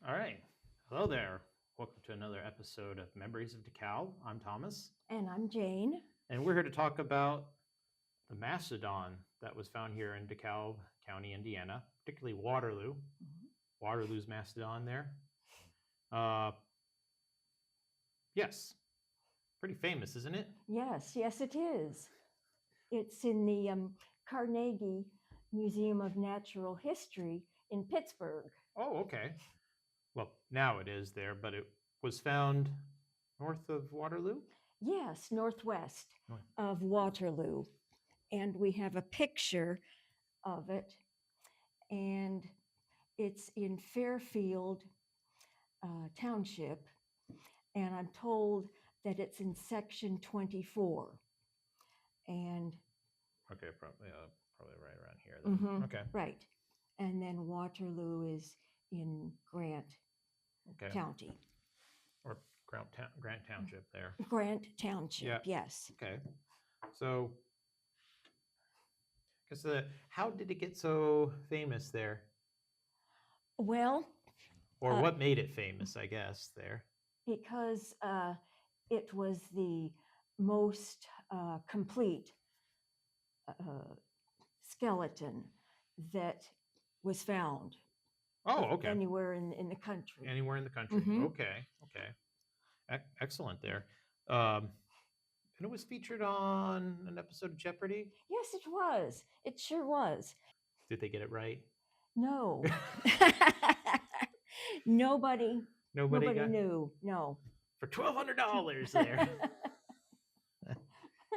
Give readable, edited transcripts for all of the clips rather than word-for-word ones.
All right. Hello there. Welcome to another episode of Memories of DeKalb. I'm Thomas, And I'm Jane. and we're here to talk about the Mastodon that was found here in DeKalb County, Indiana, particularly Waterloo. Waterloo's Mastodon there. Yes, pretty famous, isn't it? Yes, it is. It's in the Carnegie Museum of Natural History in Pittsburgh. Oh, okay. Well, now it is there, but it was found north of Waterloo? Yes, northwest North. of Waterloo. And we have a picture of it. And it's in Fairfield Township. And I'm told that it's in section 24. And Okay, probably right around here. Then. Okay. Right. And then Waterloo is in Grant County. Or Grant Township there. Grant Township, Yeah. Yes. Okay. So, how did it get so famous there? Well, Or what made it famous, I guess, there? Because it was the most complete skeleton that was found. Oh, okay. Anywhere in the country. Anywhere in the country. Okay. Excellent there. And it was featured on an episode of Jeopardy? Yes, it was. It sure was. Did they get it right? No. Nobody knew. No. For $1,200 there.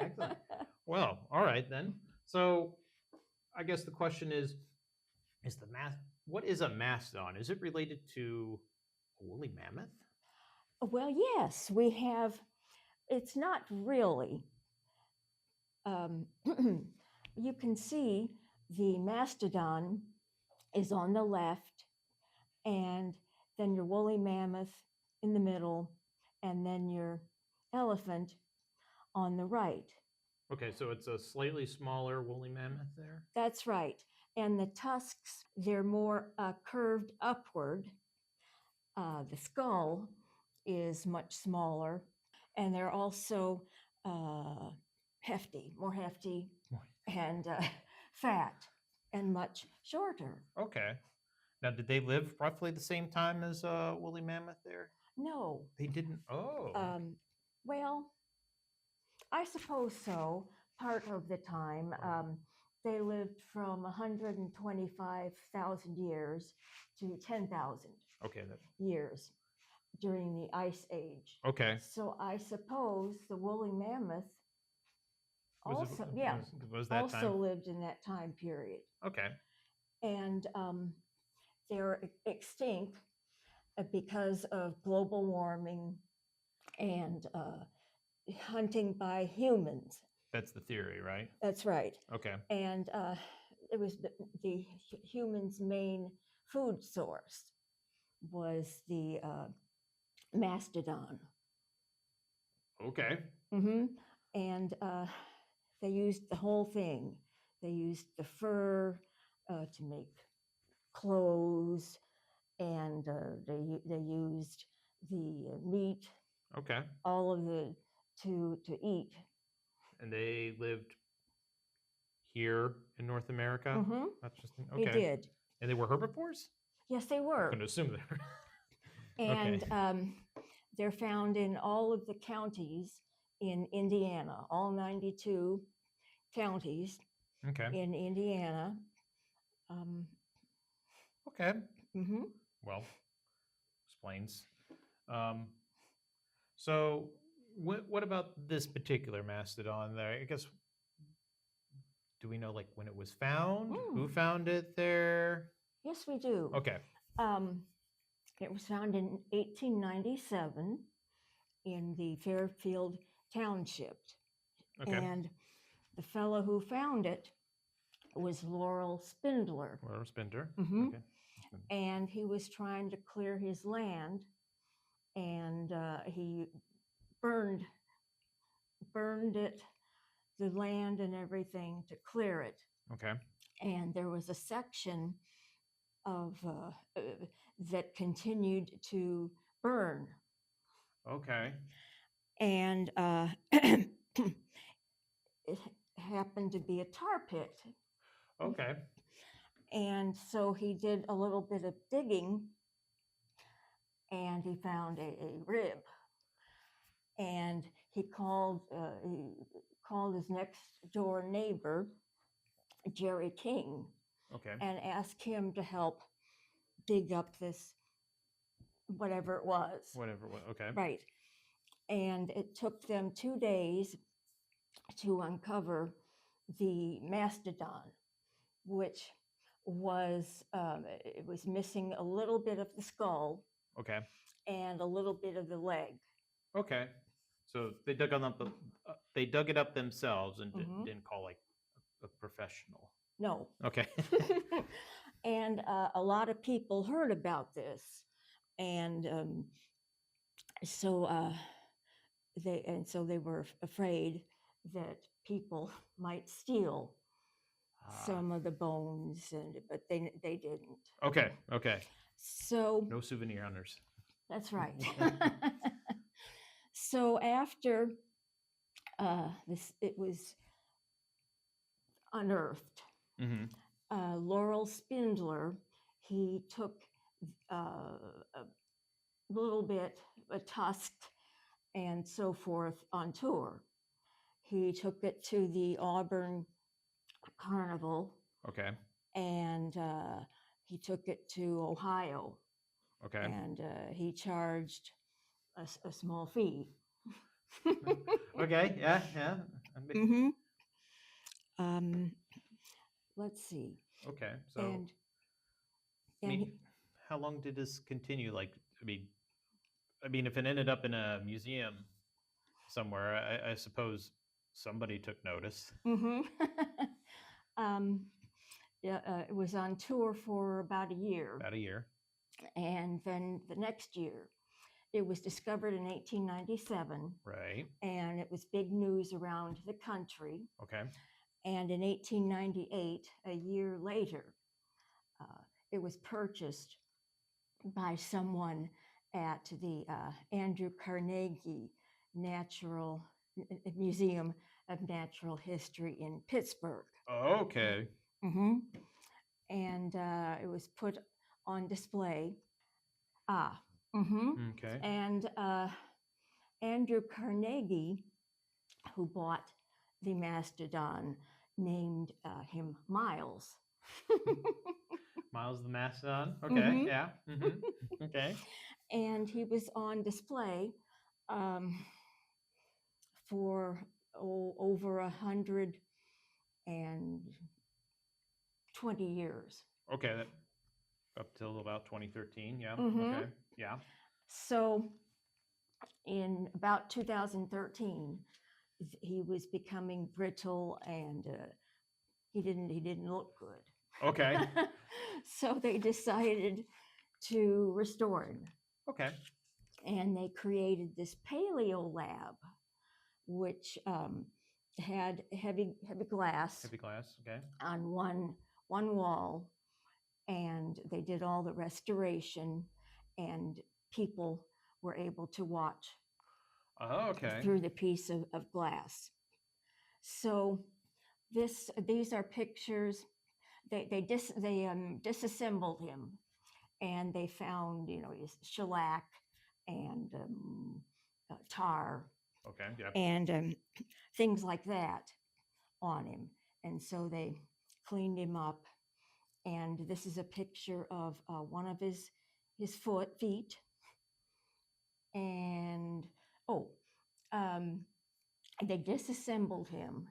Excellent. Well, all right then. So I guess the question is what is a mastodon? Is it related to a woolly mammoth? Well, yes, we have. It's not really. You can see the mastodon is on the left, and then your woolly mammoth in the middle, and then your elephant on the right. Okay, so it's a slightly smaller woolly mammoth there? That's right. And the tusks, they're more curved upward. The skull is much smaller, and they're also more hefty, and fat, and much shorter. Okay. Now, did they live roughly the same time as woolly mammoth there? No. They didn't? Oh. Well, I suppose so. Part of the time. They lived from 125,000 years to 10,000 years during the Ice Age. Okay. So I suppose the woolly mammoth also lived in that time period. Okay. And they're extinct because of global warming and hunting by humans. That's the theory, right? That's right. Okay. And it was the humans' main food source was the mastodon. Okay. And they used the whole thing. They used the fur to make clothes, and they used the meat. Okay. All of the to eat. And they lived here in North America? That's just okay. They did. And they were herbivores? Yes, they were. I couldn't assume they were. And they're found in all of the counties in Indiana, all 92 counties in Indiana. Okay. Well, explains. So what about this particular mastodon there? I guess, do we know like when it was found? Who found it there? Yes, we do. Okay. It was found in 1897 in the Fairfield Township. Okay. And the fellow who found it was Laurel Spindler. Laurel Spindler. Okay. And he was trying to clear his land, and he burned it, the land and everything, to clear it. Okay. And there was a section that continued to burn. Okay. And it happened to be a tar pit. Okay. And so he did a little bit of digging and he found a rib. And he called his next door neighbor, Jerry King, Okay. and asked him to help dig up this, whatever it was. Whatever. Okay. Right. And it took them 2 days to uncover the mastodon, which was it was missing a little bit of the skull Okay. and a little bit of the leg. Okay. So they dug they dug it up themselves and Mhm. didn't call like a professional. No. Okay. And a lot of people heard about this, and so they were afraid that people might steal some of the bones, but they didn't. Okay. Okay. So No souvenir hunters. that's right. So after it was unearthed, Mm-hmm. Laurel Spindler, he took a little bit, a tusk and so forth on tour. He took it to the Auburn Carnival, Okay. and he took it to Ohio, Okay. and he charged a small fee. Okay. Yeah. Yeah. Mm-hmm. Let's see. Okay. So, And I mean, how long did this continue? Like, I mean, if it ended up in a museum somewhere, I suppose somebody took notice. mm-hmm. Yeah, it was on tour for about a year. About a year. And then the next year, it was discovered in 1897. Right. And it was big news around the country. Okay. And in 1898, a year later, it was purchased by someone at the Andrew Carnegie Museum of Natural History in Pittsburgh. Okay. Mm-hmm. And it was put on display. Mm-hmm. Okay. And Andrew Carnegie, who bought the mastodon, named him Miles. Miles the Mastodon. Okay. Mhm. Yeah. Mm-hmm. Okay. And he was on display for over 120 years. Okay. That, up till about 2013. Yeah. Mhm. Okay. Yeah. So in about 2013, he was becoming brittle and he didn't look good. Okay. So they decided to restore him. Okay. And they created this paleo lab, which had heavy glass Heavy glass. Okay. on one wall, and they did all the restoration, and people were able to watch Oh, okay. through the piece of glass. So these are pictures. They disassembled him, and they found his shellac and tar. Okay. Yeah. And things like that on him. And so they cleaned him up. And this is a picture of one of his feet. And they disassembled him.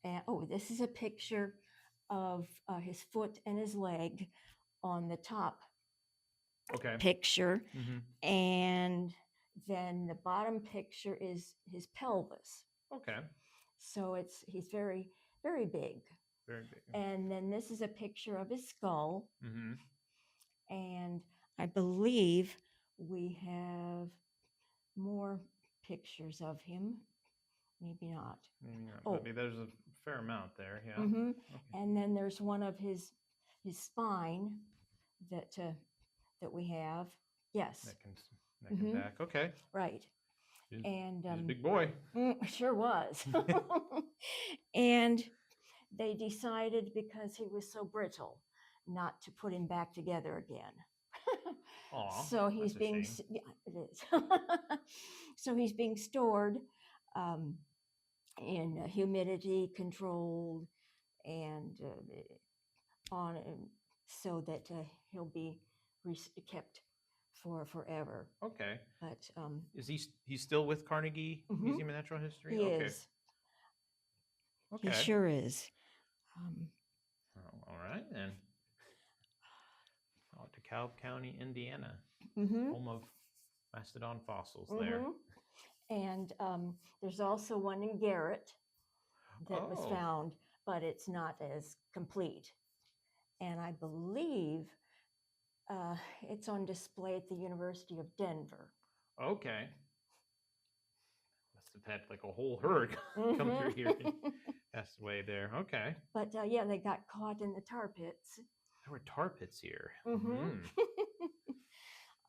And this is a picture of his foot and his leg on the top Okay. picture. Mm-hmm. And then the bottom picture is his pelvis. Okay. So he's very, very big. Very big. And then this is a picture of his skull. Mm-hmm. And I believe we have more pictures of him. Maybe not. Maybe not. Oh. I mean, there's a fair amount there. Yeah. Mm-hmm. Okay. And then there's one of his spine, that we have. Yes, Neck and back. Okay. right. He's And a big boy. sure was. And they decided, because he was so brittle, not to put him back together again. Aw, So he's that's a being shame. yeah, it is. So he's being stored um, in humidity controlled and on so that he'll be kept for forever. Okay. But Is he's still with Carnegie Museum of Natural History? he Okay. is. Okay. He sure is. Oh, all right then. Oh, DeKalb County, Indiana, home of Mastodon fossils there. And there's also one in Garrett that was Oh. found, but it's not as complete. And I believe it's on display at the University of Denver. Okay. Must have had like a whole herd come through here and pass away there. Okay. But yeah, they got caught in the tar pits. There were tar pits here.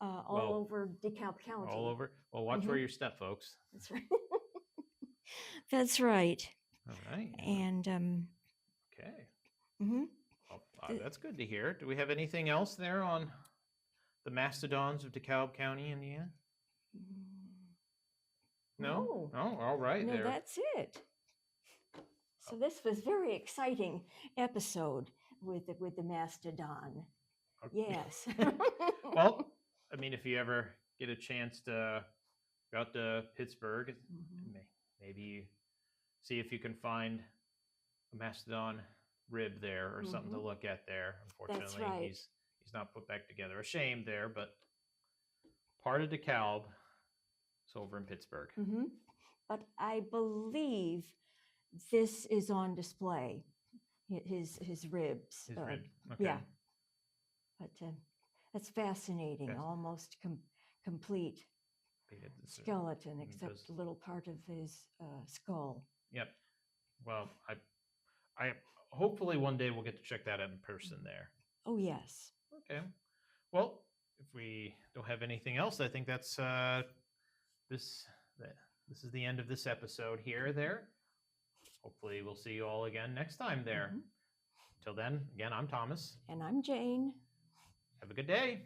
All over DeKalb County. All over. Well, watch where you step, folks. That's right. That's right. All right. And okay. Well, that's good to hear. Do we have anything else there on the Mastodons of DeKalb County, Indiana? No. Oh, all right. No, there. that's it. So this was very exciting episode with the Mastodon. Okay. Yes. Well, I mean, if you ever get a chance to go out to Pittsburgh, maybe see if you can find a Mastodon rib there or something to look at there. Unfortunately, That's right. he's not put back together. A shame there, but part of DeKalb is over in Pittsburgh. But I believe this is on display. His ribs. His rib. Okay. Yeah. But that's fascinating. Yes. Almost complete skeleton, except a little part of his skull. Yep. Well, I hopefully one day we'll get to check that out in person there. Oh yes. Okay. Well, if we don't have anything else, I think that's this is the end of this episode here. There. Hopefully, we'll see you all again next time there. Till then, again, I'm Thomas. And I'm Jane. Have a good day.